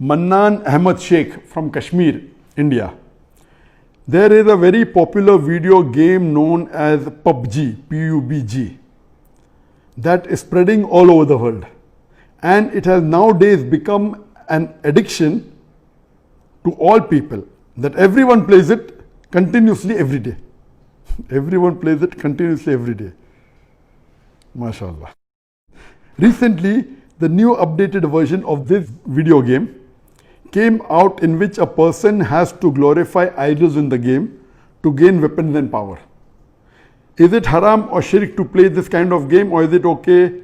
Mannan Ahmad Sheikh from Kashmir, India. There is a very popular video game known as Pubg, P-U-B-G, that is spreading all over the world. And it has nowadays become an addiction to all people, that everyone plays it continuously every day. Everyone plays it continuously every day. MashaAllah. Recently, the new updated version of this video game came out, in which a person has to glorify idols in the game to gain weapons and power. Is it haram or shirk to play this kind of game, or is it okay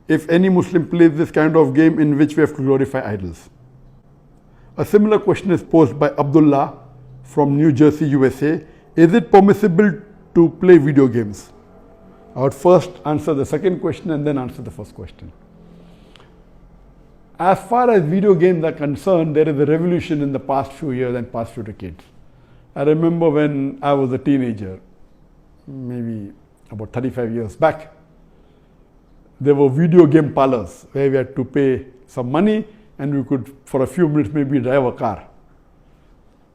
if any Muslim plays this kind of game in which we have to glorify idols? A similar question is posed by Abdullah from New Jersey, USA. Is it permissible to play video games? I would first answer the second question and then answer the first question. As far as video games are concerned, there is a revolution in the past few years and past few decades. I remember when I was a teenager, maybe about 35 years back, there were video game parlors where we had to pay some money and we could, for a few minutes, maybe drive a car.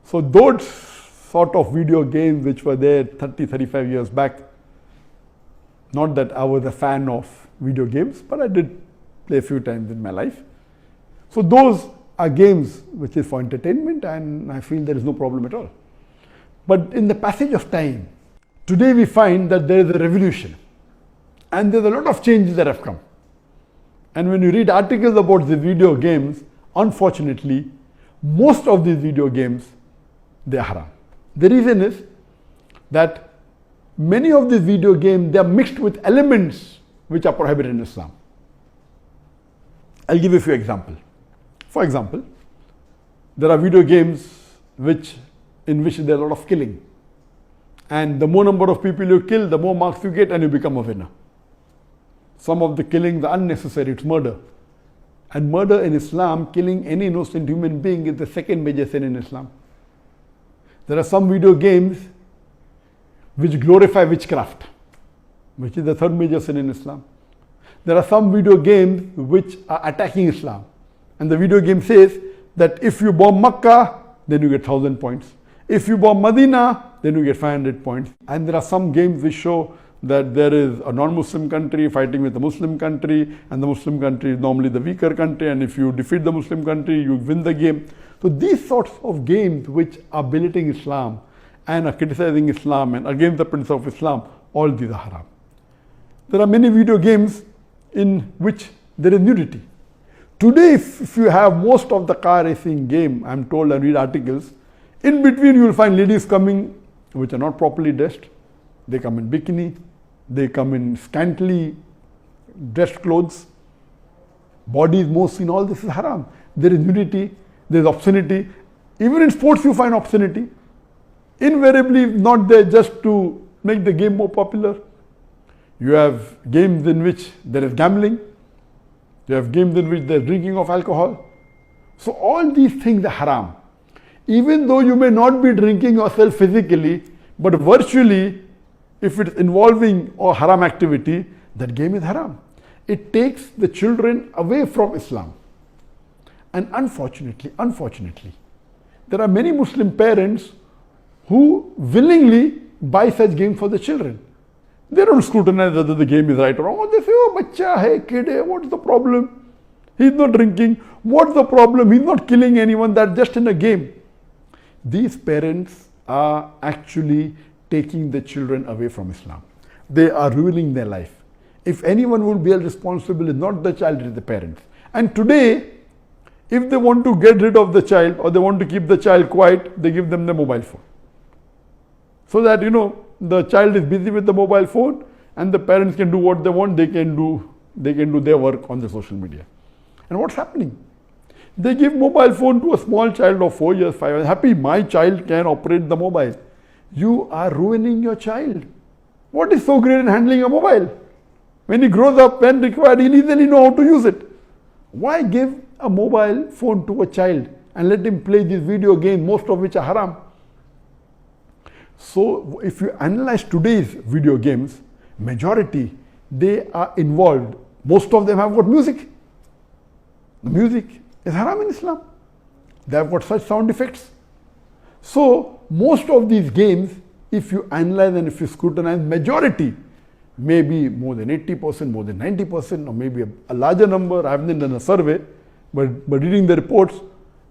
So those sort of video games which were there 30, 35 years back, not that I was a fan of video games, but I did play a few times in my life. So those are games which is for entertainment, and I feel there is no problem at all. But in the passage of time, today we find that there is a revolution and there's a lot of changes that have come. And when you read articles about the video games, unfortunately, most of these video games, they are haram. The reason is that many of these video games, they are mixed with elements which are prohibited in Islam. I'll give you a few examples. For example, there are video games in which there is a lot of killing. And the more number of people you kill, the more marks you get and you become a winner. Some of the killings are unnecessary, it's murder. And murder in Islam, killing any innocent human being, is the second major sin in Islam. There are some video games which glorify witchcraft, which is the third major sin in Islam. There are some video games which are attacking Islam. And the video game says that if you bomb Makkah, then you get 1,000 points. If you bomb Medina, then you get 500 points. And there are some games which show that there is a non-Muslim country fighting with a Muslim country, and the Muslim country is normally the weaker country, and if you defeat the Muslim country, you win the game. So these sorts of games which are belittling Islam and are criticizing Islam and against the principle of Islam, all these are haram. There are many video games in which there is nudity. Today, if you have most of the car racing game, I'm told, and read articles, in between you will find ladies coming which are not properly dressed. They come in bikini, they come in scantily dressed clothes, body is more seen, all this is haram. There is nudity, there is obscenity. Even in sports you find obscenity. Invariably not there just to make the game more popular. You have games in which there is gambling. You have games in which there is drinking of alcohol. So all these things are haram. Even though you may not be drinking yourself physically, but virtually, if it is involving a haram activity, that game is haram. It takes the children away from Islam. And unfortunately, there are many Muslim parents who willingly buy such games for the children. They don't scrutinize whether the game is right or wrong. They say, oh, bacha hai, kid hai, what's the problem? He's not drinking. What's the problem? He's not killing anyone. That's just in a game. These parents are actually taking the children away from Islam. They are ruining their life. If anyone will be held responsible, it's not the child, it is the parents. And today, if they want to get rid of the child or they want to keep the child quiet, they give them the mobile phone. So that, the child is busy with the mobile phone and the parents can do what they want, they can do their work on the social media. And what's happening? They give mobile phone to a small child of 4 years, 5 years. Happy, my child can operate the mobile. You are ruining your child. What is so great in handling a mobile? When he grows up, when required, he'll easily know how to use it. Why give a mobile phone to a child and let him play these video games, most of which are haram? So if you analyze today's video games, majority, they are involved. Most of them have got music. The music is haram in Islam. They have got such sound effects. So most of these games, if you analyze and if you scrutinize, majority, maybe more than 80%, more than 90%, or maybe a larger number, I haven't done a survey, but reading the reports,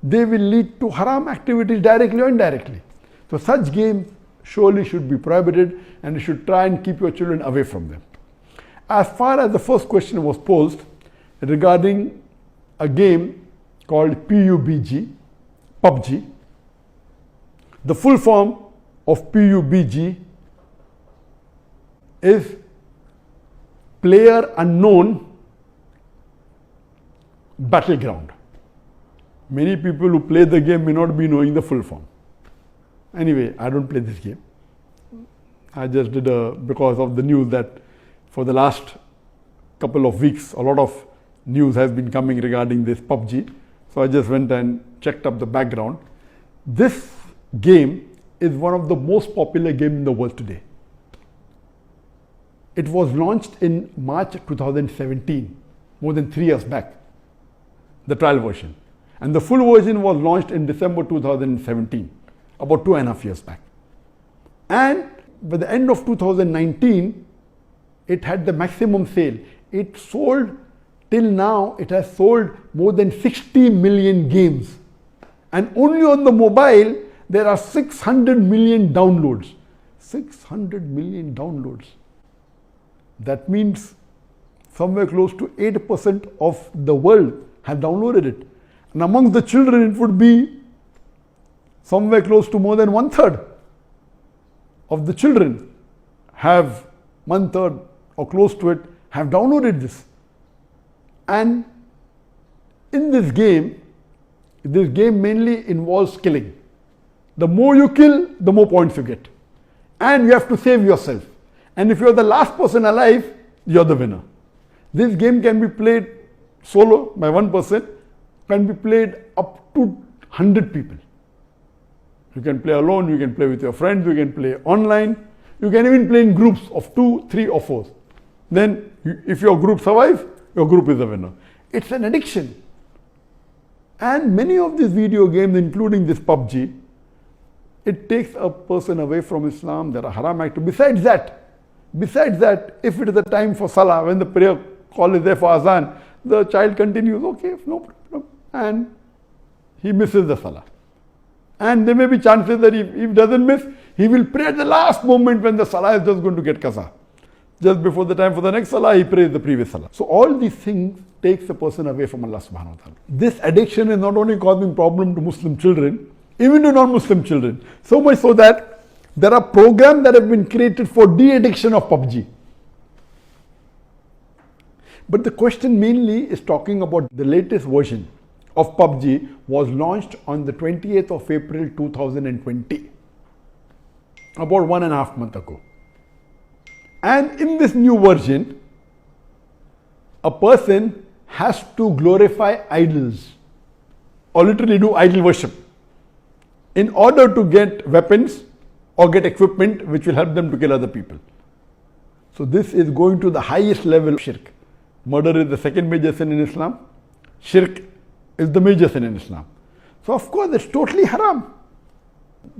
they will lead to haram activities directly or indirectly. So such games surely should be prohibited, and you should try and keep your children away from them. As far as the first question was posed regarding a game called PUBG, the full form of PUBG is Player Unknown Battleground. Many people who play the game may not be knowing the full form. Anyway, I don't play this game. I just did because of the news that for the last couple of weeks, a lot of news has been coming regarding this Pubg. So I just went and checked up the background. This game is one of the most popular games in the world today. It was launched in March 2017, more than 3 years back, the trial version. And the full version was launched in December 2017, about 2.5 years back. And by the end of 2019, it had the maximum sale. It sold, till now, it has sold more than 60 million games. And only on the mobile, there are 600 million downloads. 600 million downloads. That means somewhere close to 8% of the world have downloaded it. And among the children, it would be somewhere close to more than 1/3 of the children have 1/3 or close to it have downloaded this. And in this game mainly involves killing. The more you kill, the more points you get. And you have to save yourself. And if you're the last person alive, you're the winner. This game can be played solo by one person, can be played up to 100 people. You can play alone, you can play with your friends, you can play online, you can even play in groups of 2, 3 or 4. Then if your group survives, your group is the winner. It's an addiction. And many of these video games, including this Pubg, it takes a person away from Islam. There are haram activities. Besides that, if it is the time for Salah, when the prayer call is there for Azan, the child continues, okay, no problem, and he misses the Salah. And there may be chances that if he doesn't miss, he will pray at the last moment when the Salah is just going to get qaza. Just before the time for the next Salah, he prays the previous Salah. So all these things takes a person away from Allah subhanahu wa ta'ala. This addiction is not only causing problem to Muslim children, even to non-Muslim children. So much so that there are programs that have been created for de-addiction of Pubg. But the question mainly is talking about the latest version of Pubg was launched on the 28th of April 2020, about 1.5 months ago. And in this new version, a person has to glorify idols or literally do idol worship in order to get weapons or get equipment which will help them to kill other people. So this is going to the highest level of shirk. Murder is the second major sin in Islam. Shirk is the major sin in Islam. So of course it's totally haram.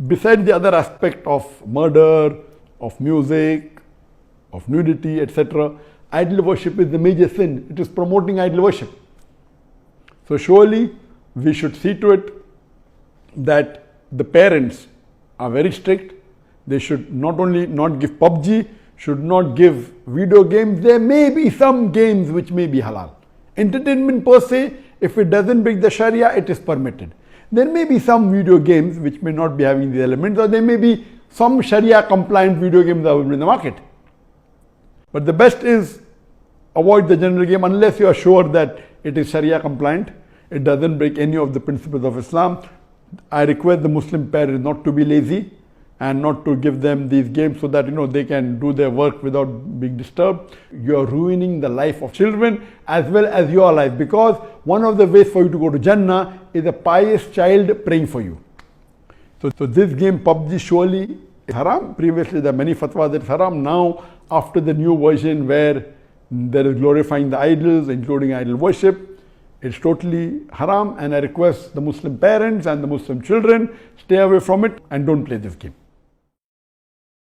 Besides the other aspect of murder, of music, of nudity, etc., idol worship is the major sin. It is promoting idol worship. So surely we should see to it that the parents are very strict. They should not only not give Pubg, should not give video games. There may be some games which may be halal. Entertainment per se, if it doesn't break the Sharia, it is permitted. There may be some video games which may not be having the elements, or there may be some Sharia compliant video games available in the market. But the best is avoid the general game unless you are sure that it is Sharia compliant. It doesn't break any of the principles of Islam. I request the Muslim parents not to be lazy and not to give them these games so that they can do their work without being disturbed. You are ruining the life of children as well as your life, because one of the ways for you to go to Jannah is a pious child praying for you. So this game Pubg surely is haram. Previously there are many fatwas that it's haram. Now after the new version where there is glorifying the idols, including idol worship, It's totally haram, and I request the Muslim parents and the Muslim children, stay away from it and don't play this game.